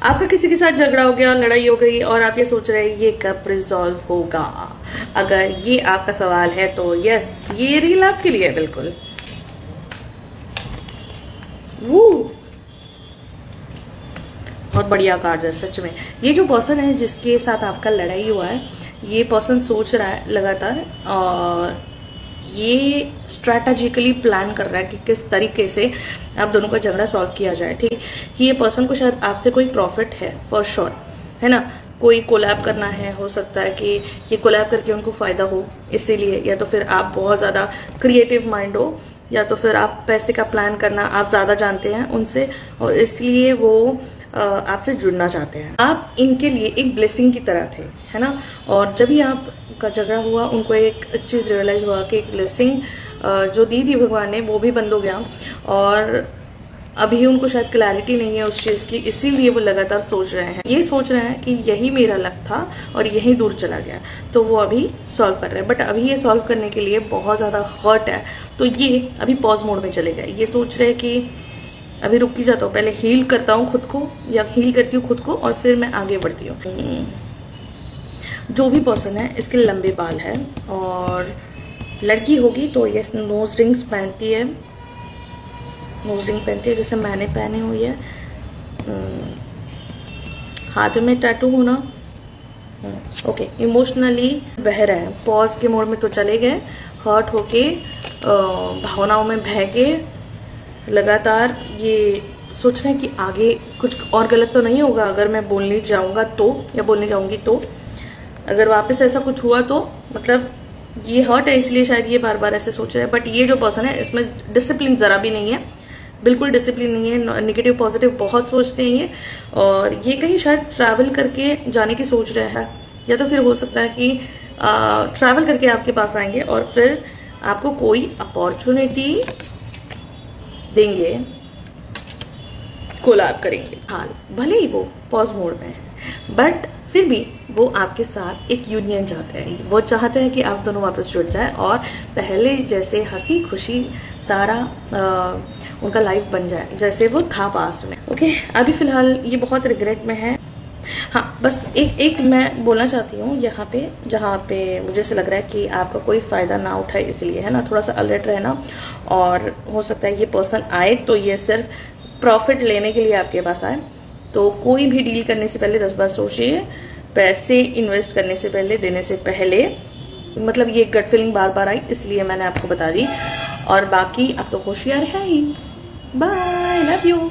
आपका किसी के साथ झगड़ा हो गया, लड़ाई हो गई और आप ये सोच रहे हैं ये कब रिजॉल्व होगा। अगर ये आपका सवाल है तो यस, ये रील आपके लिए है बिल्कुल। वो बहुत बढ़िया कार्ड है सच में। ये जो पर्सन है जिसके साथ आपका लड़ाई हुआ है, ये पर्सन सोच रहा है लगातार और ये स्ट्रैटेजिकली प्लान कर रहा है कि किस तरीके से आप दोनों का झगड़ा सॉल्व किया जाए। ठीक कि ये पर्सन को शायद आपसे कोई प्रॉफिट है फॉर श्योर, है ना। कोई कोलैब करना है, हो सकता है कि ये कोलैब करके उनको फायदा हो इसीलिए, या तो फिर आप बहुत ज़्यादा क्रिएटिव माइंड हो, या तो फिर आप पैसे का प्लान करना आप ज़्यादा जानते हैं उनसे और इसलिए वो आपसे जुड़ना चाहते हैं। आप इनके लिए एक ब्लेसिंग की तरह थे, है ना। और जब ही आपका झगड़ा हुआ उनको एक चीज़ रियलाइज़ हुआ कि एक ब्लेसिंग जो दी थी भगवान ने वो भी बंद हो गया और अभी उनको शायद क्लैरिटी नहीं है उस चीज़ की, इसीलिए वो लगातार सोच रहे हैं, ये सोच रहे हैं कि यही मेरा लक था और यही दूर चला गया, तो वो अभी सॉल्व कर रहे हैं। बट अभी ये सॉल्व करने के लिए बहुत ज़्यादा हर्ट है, तो ये अभी पॉज मोड में चले गए। ये सोच रहे हैं कि अभी रुक ही जाता हूँ, पहले हील करता हूँ खुद को या हील करती हूँ खुद को और फिर मैं आगे बढ़ती हूँ। जो भी पर्सन है इसके लंबे बाल हैं और लड़की होगी तो ये नोज रिंग्स पहनती है, नोज रिंग पहनती है जैसे मैंने पहनी हुई है। हाथों में टैटू होना। ओके, इमोशनली बह रहे हैं, पॉज के मोड में तो चले गए, हर्ट होके भावनाओं में बह के लगातार ये सोच रहे हैं कि आगे कुछ और गलत तो नहीं होगा अगर मैं बोलने जाऊंगा तो, या बोलने जाऊंगी तो, अगर वापस ऐसा कुछ हुआ तो, मतलब ये हर्ट है इसलिए शायद ये बार बार ऐसे सोच रहे हैं। बट ये जो पर्सन है इसमें डिसिप्लिन ज़रा भी नहीं है, बिल्कुल डिसिप्लिन नहीं है, नेगेटिव पॉजिटिव बहुत सोचते हैं ये। और ये कहीं शायद ट्रैवल करके जाने की सोच रहे हैं, या तो फिर हो सकता है कि ट्रैवल करके आपके पास आएंगे और फिर आपको कोई अपॉर्चुनिटी देंगे, कोलैब करेंगे। हाल भले ही वो पॉज मोड में है बट फिर भी वो आपके साथ एक यूनियन चाहते हैं। वो चाहते हैं कि आप दोनों वापस जुड़ जाए और पहले जैसे हंसी खुशी सारा उनका लाइफ बन जाए जैसे वो था पास्ट में। ओके, अभी फिलहाल ये बहुत रिग्रेट में है। हाँ, बस एक मैं बोलना चाहती हूँ यहाँ पे, जहाँ पे मुझे ऐसा लग रहा है कि आपका कोई फ़ायदा ना उठाए, इसलिए, है ना, थोड़ा सा अलर्ट रहना। और हो सकता है ये पर्सन आए तो ये सिर्फ प्रॉफिट लेने के लिए आपके पास आए, तो कोई भी डील करने से पहले 10 बार सोचिए, पैसे इन्वेस्ट करने से पहले, देने से पहले। मतलब ये गट फीलिंग बार बार आई इसलिए मैंने आपको बता दी, और बाकी आप तो होशियार है ही। Bye, love you.